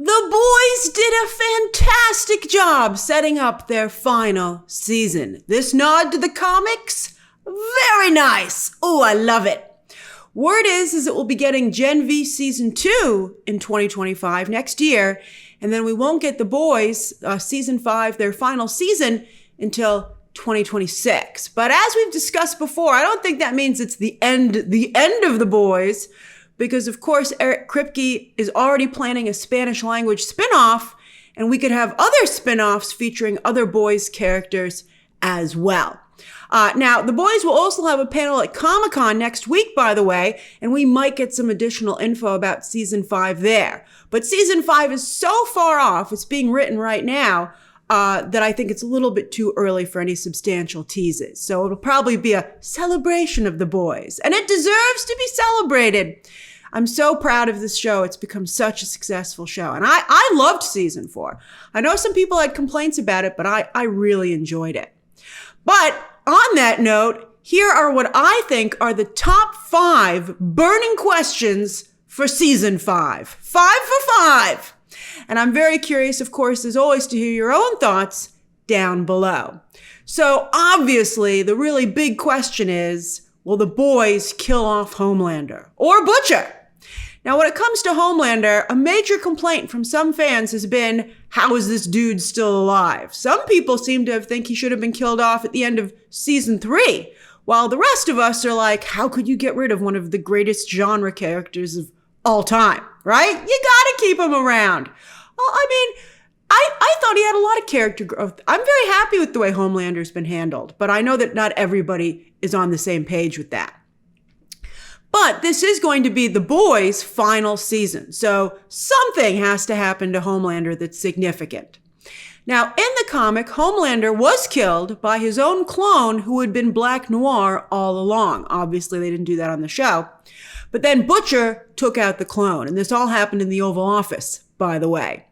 The boys did a fantastic job setting up their final season. This nod to the comics? Very nice. Oh, I love it. Word is it will be getting Gen V Season 2 in 2025, next year, and then we won't get The Boys Season 5, their final season, until 2026. But as we've discussed before, I don't think that means it's the end of The Boys, because of course Eric Kripke is already planning a Spanish language spinoff, and we could have other spinoffs featuring other Boys characters as well. Now, The Boys will also have a panel at Comic-Con next week, by the way, and we might get some additional info about Season 5 there. But Season 5 is so far off, it's being written right now, that I think it's a little bit too early for any substantial teases. So it'll probably be a celebration of The Boys, and it deserves to be celebrated. I'm so proud of this show. It's become such a successful show. And I loved Season 4. I know some people had complaints about it, but I really enjoyed it. But on that note, here are what I think are the top 5 burning questions for Season 5. 5 for 5. And I'm very curious, of course, as always, to hear your own thoughts down below. So obviously, the really big question is, will the boys kill off Homelander or Butcher? Now, when it comes to Homelander, a major complaint from some fans has been, how is this dude still alive? Some people seem to think he should have been killed off at the end of Season 3, while the rest of us are like, how could you get rid of one of the greatest genre characters of all time, right? You gotta keep him around. Well, I mean, I thought he had a lot of character growth. I'm very happy with the way Homelander's been handled, but I know that not everybody is on the same page with that. But this is going to be The Boys' final season, so something has to happen to Homelander that's significant. Now, in the comic, Homelander was killed by his own clone who had been Black Noir all along. Obviously, they didn't do that on the show. But then Butcher took out the clone, and this all happened in the Oval Office, by the way.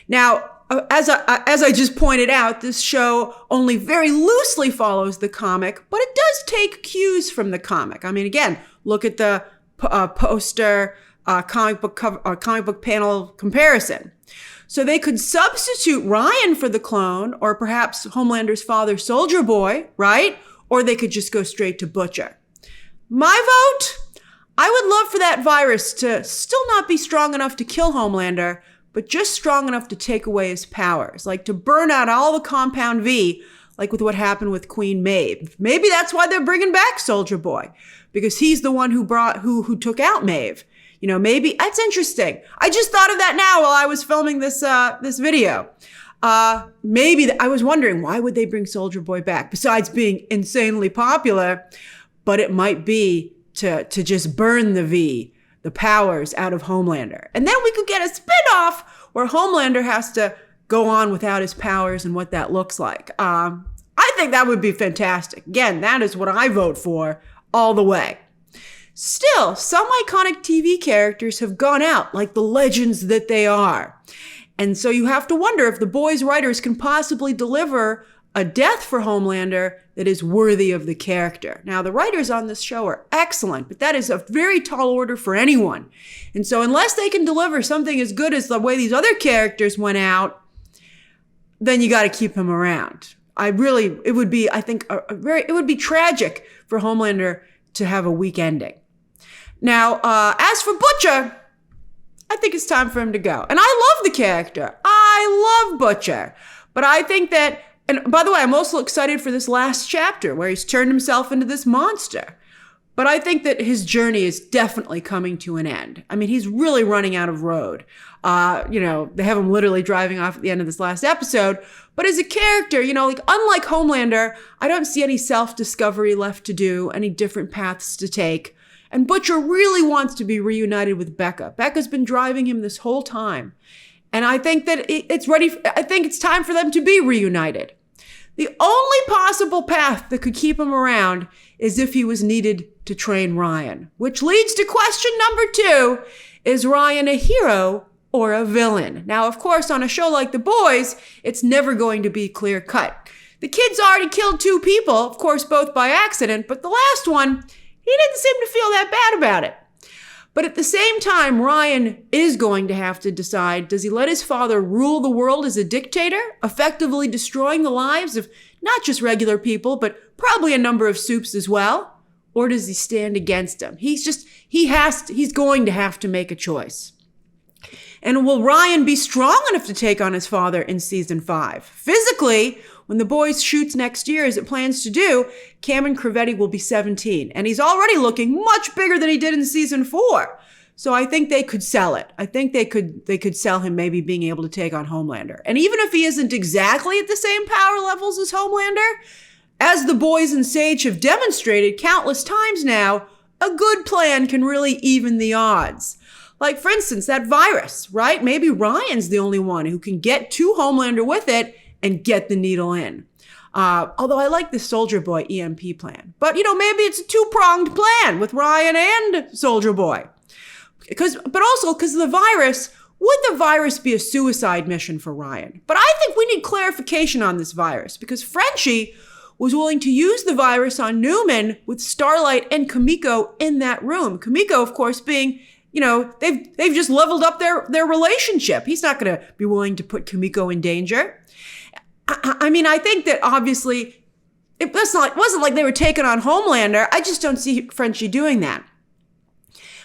Now, as I just pointed out, this show only very loosely follows the comic, but it does take cues from the comic. I mean, again, look at the poster comic book panel comparison. So they could substitute Ryan for the clone, or perhaps Homelander's father, Soldier Boy, right? Or they could just go straight to Butcher. My vote? I would love for that virus to still not be strong enough to kill Homelander, but just strong enough to take away his powers, like to burn out all the Compound V, like with what happened with Queen Maeve. Maybe that's why they're bringing back Soldier Boy, because he's the one who took out Maeve. You know, maybe that's interesting. I just thought of that now while I was filming this video. Maybe I was wondering, why would they bring Soldier Boy back besides being insanely popular? But it might be to just burn the powers out of Homelander. And then we could get a spinoff where Homelander has to go on without his powers and what that looks like. I think that would be fantastic. Again, that is what I vote for all the way. Still, some iconic TV characters have gone out like the legends that they are. And so you have to wonder if the Boys writers can possibly deliver a death for Homelander that is worthy of the character. Now, the writers on this show are excellent, but that is a very tall order for anyone. And so unless they can deliver something as good as the way these other characters went out, then you got to keep him around. It would be, I think, it would be tragic for Homelander to have a weak ending. Now, as for Butcher, I think it's time for him to go. And I love the character. I love Butcher. But I think that, and by the way, I'm also excited for this last chapter where he's turned himself into this monster. But I think that his journey is definitely coming to an end. I mean, he's really running out of road. They have him literally driving off at the end of this last episode. But as a character, unlike Homelander, I don't see any self-discovery left to do, any different paths to take. And Butcher really wants to be reunited with Becca. Becca's been driving him this whole time. And I think that I think it's time for them to be reunited. The only possible path that could keep him around is if he was needed to train Ryan, which leads to question number 2. Is Ryan a hero or a villain? Now, of course, on a show like The Boys, it's never going to be clear cut. The kid's already killed 2 people, of course, both by accident, but the last one, he didn't seem to feel that bad about it. But at the same time, Ryan is going to have to decide, does he let his father rule the world as a dictator, effectively destroying the lives of not just regular people, but probably a number of Supes as well? Or does he stand against him? He's going to have to make a choice. And will Ryan be strong enough to take on his father in season 5? Physically, when The Boys shoots next year, as it plans to do, Cameron Crevetti will be 17. And he's already looking much bigger than he did in season 4. So I think they could sell it. I think they could sell him maybe being able to take on Homelander. And even if he isn't exactly at the same power levels as Homelander, as The Boys and Sage have demonstrated countless times now, a good plan can really even the odds. Like, for instance, that virus, right? Maybe Ryan's the only one who can get to Homelander with it and get the needle in. Although I like the Soldier Boy EMP plan. But, maybe it's a two-pronged plan with Ryan and Soldier Boy. But also because the virus, would the virus be a suicide mission for Ryan? But I think we need clarification on this virus because Frenchie was willing to use the virus on Newman with Starlight and Kimiko in that room. Kimiko, of course, being, they've just leveled up their relationship. He's not going to be willing to put Kimiko in danger. I think that obviously it wasn't like they were taking on Homelander. I just don't see Frenchie doing that.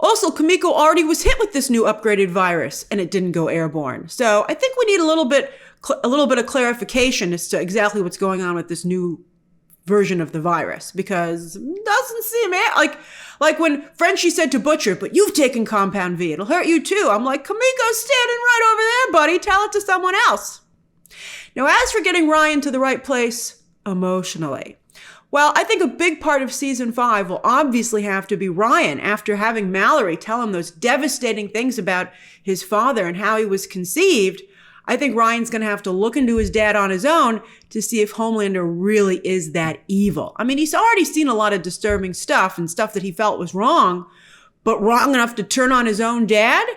Also, Kimiko already was hit with this new upgraded virus and it didn't go airborne. So I think we need a little bit of clarification as to exactly what's going on with this new version of the virus because it doesn't seem like when Frenchie said to Butcher, but you've taken Compound V, it'll hurt you too. I'm like, Kimiko's standing right over there, buddy. Tell it to someone else. Now, as for getting Ryan to the right place emotionally, well, I think a big part of season 5 will obviously have to be Ryan after having Mallory tell him those devastating things about his father and how he was conceived. I think Ryan's going to have to look into his dad on his own to see if Homelander really is that evil. He's already seen a lot of disturbing stuff and stuff that he felt was wrong, but wrong enough to turn on his own dad?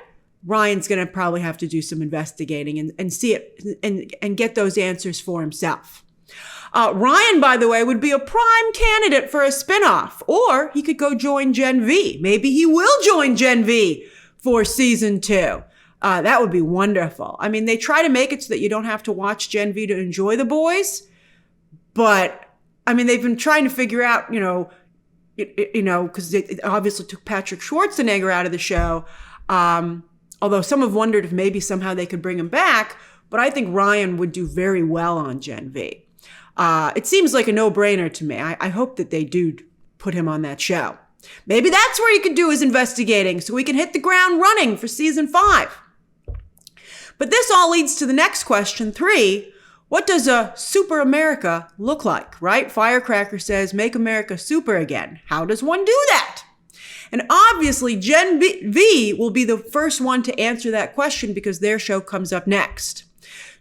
Ryan's going to probably have to do some investigating and see it and get those answers for himself. Ryan, by the way, would be a prime candidate for a spinoff, or he could go join Gen V. Maybe he will join Gen V for season 2. That would be wonderful. They try to make it so that you don't have to watch Gen V to enjoy The Boys, but they've been trying to figure out, because they obviously took Patrick Schwarzenegger out of the show. Although some have wondered if maybe somehow they could bring him back, but I think Ryan would do very well on Gen V. It seems like a no-brainer to me. I hope that they do put him on that show. Maybe that's where he could do his investigating so we can hit the ground running for season 5. But this all leads to the next question, 3. What does a super America look like, right? Firecracker says, make America super again. How does one do that? And obviously, Gen V will be the first one to answer that question because their show comes up next.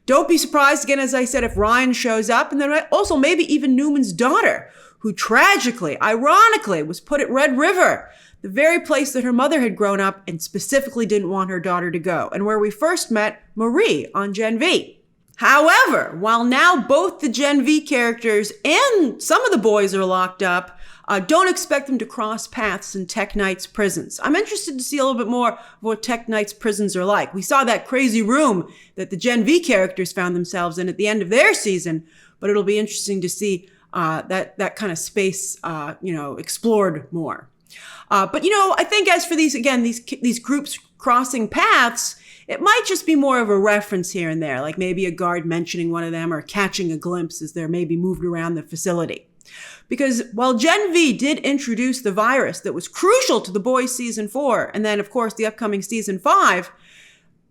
Don't be surprised, again, as I said, if Ryan shows up, and then also maybe even Newman's daughter, who tragically, ironically, was put at Red River, the very place that her mother had grown up and specifically didn't want her daughter to go, and where we first met Marie on Gen V. However, while now both the Gen V characters and some of the boys are locked up, don't expect them to cross paths in Tech Knight's prisons. I'm interested to see a little bit more of what Tech Knight's prisons are like. We saw that crazy room that the Gen V characters found themselves in at the end of their season, but it'll be interesting to see that kind of space, explored more. But I think as for these groups crossing paths, it might just be more of a reference here and there, like maybe a guard mentioning one of them or catching a glimpse as they're maybe moved around the facility. Because while Gen V did introduce the virus that was crucial to The Boys season 4, and then of course the upcoming season 5,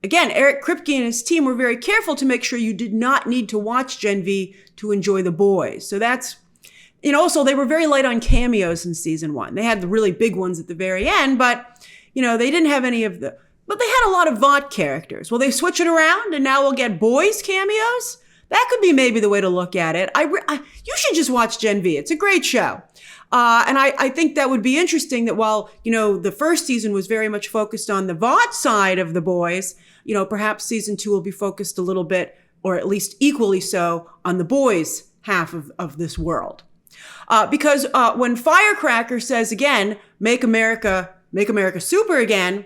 again, Eric Kripke and his team were very careful to make sure you did not need to watch Gen V to enjoy The Boys. So that's, also they were very light on cameos in season 1. They had the really big ones at the very end, but, they didn't have any of but they had a lot of Vought characters. Will they switch it around and now we'll get Boys cameos? That could be maybe the way to look at it. You should just watch Gen V. It's a great show. And I think that would be interesting that while, the first season was very much focused on the Vought side of The Boys, perhaps season 2 will be focused a little bit, or at least equally so, on the Boys half of this world. Because when Firecracker says, again, make America Make America Super Again.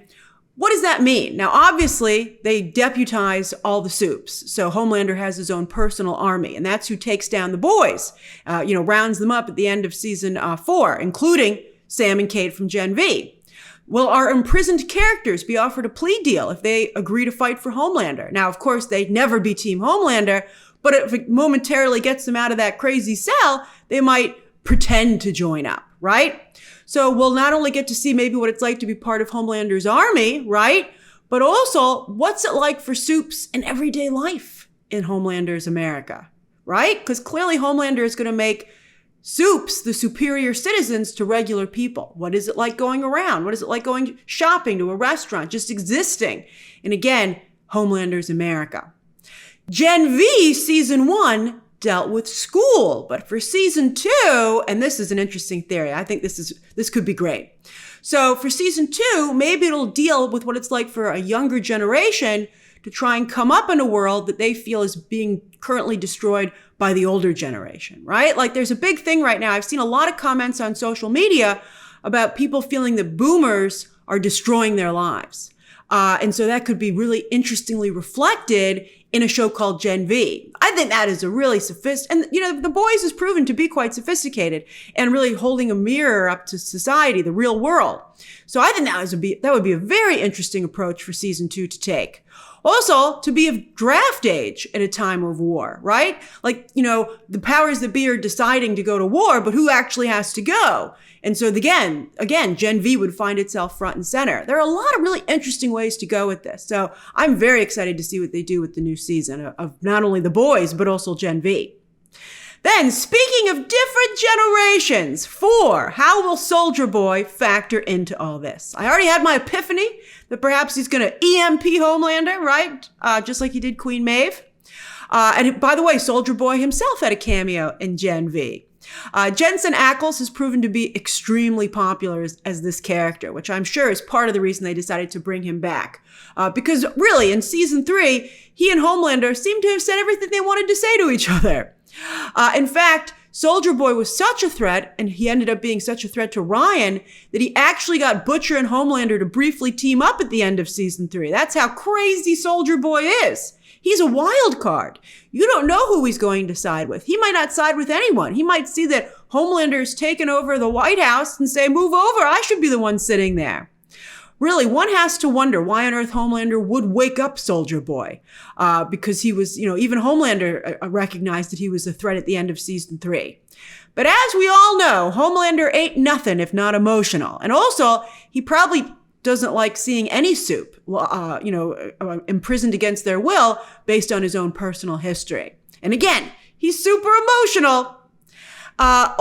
What does that mean? Now, obviously, they deputize all the supes. So Homelander has his own personal army, and that's who takes down the boys, rounds them up at the end of season 4, including Sam and Kate from Gen V. Will our imprisoned characters be offered a plea deal if they agree to fight for Homelander? Now, of course, they'd never be Team Homelander, but if it momentarily gets them out of that crazy cell, they might pretend to join up, right? So we'll not only get to see maybe what it's like to be part of Homelander's army, right? But also, what's it like for supes in everyday life in Homelander's America, right? Because clearly Homelander is going to make supes the superior citizens to regular people. What is it like going around? What is it like going shopping to a restaurant, just existing? And again, Homelander's America. Gen V season 1 dealt with school, but for season 2, and this is an interesting theory, I think this could be great. So for season 2, maybe it'll deal with what it's like for a younger generation to try and come up in a world that they feel is being currently destroyed by the older generation, right? Like there's a big thing right now. I've seen a lot of comments on social media about people feeling that boomers are destroying their lives. And so that could be really interestingly reflected in a show called Gen V. I think that is a really and The Boys is proven to be quite sophisticated and really holding a mirror up to society, the real world. So I think that would be a very interesting approach for season 2 to take. Also, to be of draft age at a time of war, right? Like, the powers that be are deciding to go to war, but who actually has to go? And so again, Gen V would find itself front and center. There are a lot of really interesting ways to go with this. So I'm very excited to see what they do with the new season of not only The Boys, but also Gen V. Then, speaking of different generations, 4, how will Soldier Boy factor into all this? I already had my epiphany that perhaps he's going to EMP Homelander, right? Just like he did Queen Maeve. And by the way, Soldier Boy himself had a cameo in Gen V. Jensen Ackles has proven to be extremely popular as this character, which I'm sure is part of the reason they decided to bring him back. Because really, in season 3, he and Homelander seem to have said everything they wanted to say to each other. In fact, Soldier Boy was such a threat, and he ended up being such a threat to Ryan, that he actually got Butcher and Homelander to briefly team up at the end of season 3. That's how crazy Soldier Boy is. He's a wild card. You don't know who he's going to side with. He might not side with anyone. He might see that Homelander's taken over the White House and say, move over, I should be the one sitting there. Really, one has to wonder why on earth Homelander would wake up Soldier Boy. Because he was, even Homelander recognized that he was a threat at the end of season 3. But as we all know, Homelander ain't nothing if not emotional. And also, he probably doesn't like seeing any supe, imprisoned against their will based on his own personal history. And again, he's super emotional. If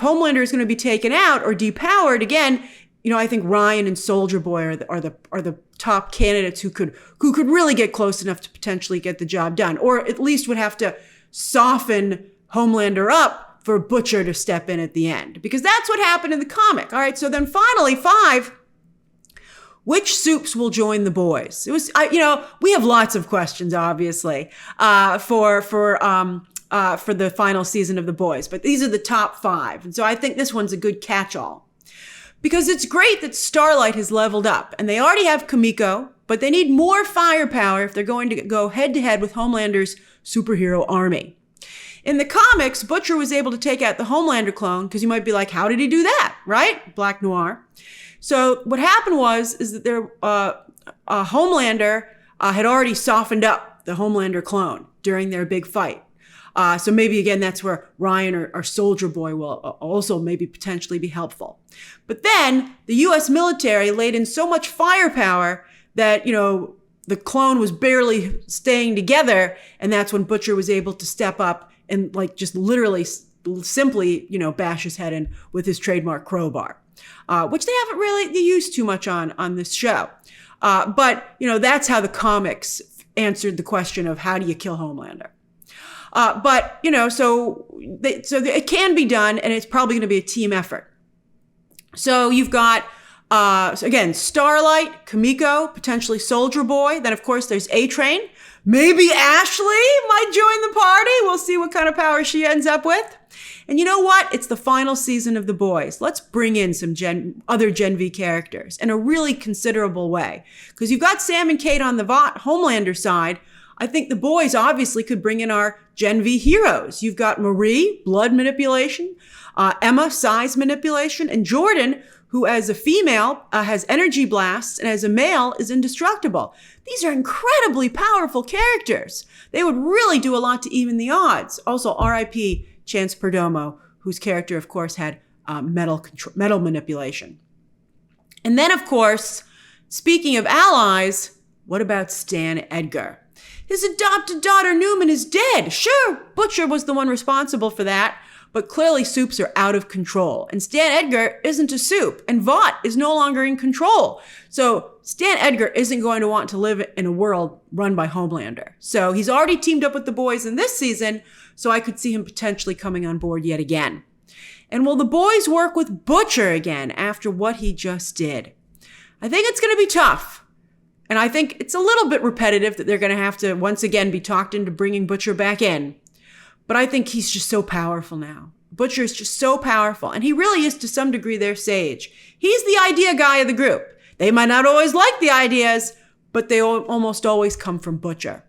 Homelander is going to be taken out or depowered, again, I think Ryan and Soldier Boy are the top candidates who could really get close enough to potentially get the job done, or at least would have to soften Homelander up for Butcher to step in at the end, because that's what happened in the comic. All right, so then finally, 5, which supes will join the boys? It was, we have lots of questions, obviously, for the final season of The Boys, but these are the top 5. And so I think this one's a good catch-all, because it's great that Starlight has leveled up, and they already have Kimiko, but they need more firepower if they're going to go head-to-head with Homelander's superhero army. In the comics, Butcher was able to take out the Homelander clone, because you might be like, how did he do that, right? Black Noir. So what happened is that their Homelander had already softened up the Homelander clone during their big fight. So maybe, again, that's where Ryan or Soldier Boy will also maybe potentially be helpful. But then the U.S. military laid in so much firepower that, the clone was barely staying together, and that's when Butcher was able to step up and just literally simply, bash his head in with his trademark crowbar, which they haven't really used too much on this show. But that's how the comics answered the question of how do you kill Homelander. So it can be done, and it's probably going to be a team effort. So you've got, again, Starlight, Kimiko, potentially Soldier Boy. Then, of course, there's A-Train. Maybe Ashley might join the party. We'll see what kind of power she ends up with. And you know what? It's the final season of The Boys. Let's bring in some other Gen V characters in a really considerable way. Because you've got Sam and Kate on the Homelander side. I think The Boys obviously could bring in our Gen V heroes. You've got Marie, blood manipulation, Emma, size manipulation, and Jordan, who as a female has energy blasts and as a male is indestructible. These are incredibly powerful characters. They would really do a lot to even the odds. Also, R.I.P. Chance Perdomo, whose character, of course, had metal manipulation. And then, of course, speaking of allies, what about Stan Edgar? His adopted daughter, Newman, is dead. Sure, Butcher was the one responsible for that, but clearly soups are out of control. And Stan Edgar isn't a soup, and Vought is no longer in control. So Stan Edgar isn't going to want to live in a world run by Homelander. So he's already teamed up with the boys in this season, so I could see him potentially coming on board yet again. And will the boys work with Butcher again after what he just did? I think it's going to be tough. And I think it's a little bit repetitive that they're going to have to once again be talked into bringing Butcher back in. But I think he's just so powerful now. Butcher is just so powerful. And he really is to some degree their sage. He's the idea guy of the group. They might not always like the ideas, but they almost always come from Butcher.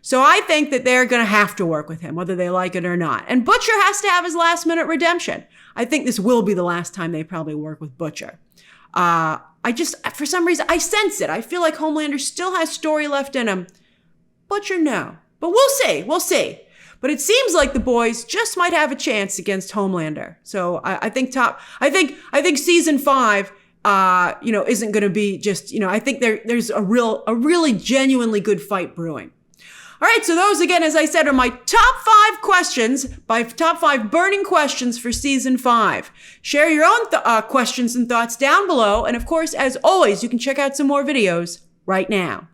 So I think that they're going to have to work with him, whether they like it or not. And Butcher has to have his last minute redemption. I think this will be the last time they probably work with Butcher. For some reason, I sense it. I feel like Homelander still has story left in him. Butcher, no. But we'll see. But it seems like the boys just might have a chance against Homelander. So I think season 5, isn't going to be just, I think there's a really genuinely good fight brewing. All right, so those, again, as I said, are my top 5 questions, top 5 burning questions for season 5. Share your own questions and thoughts down below. And of course, as always, you can check out some more videos right now.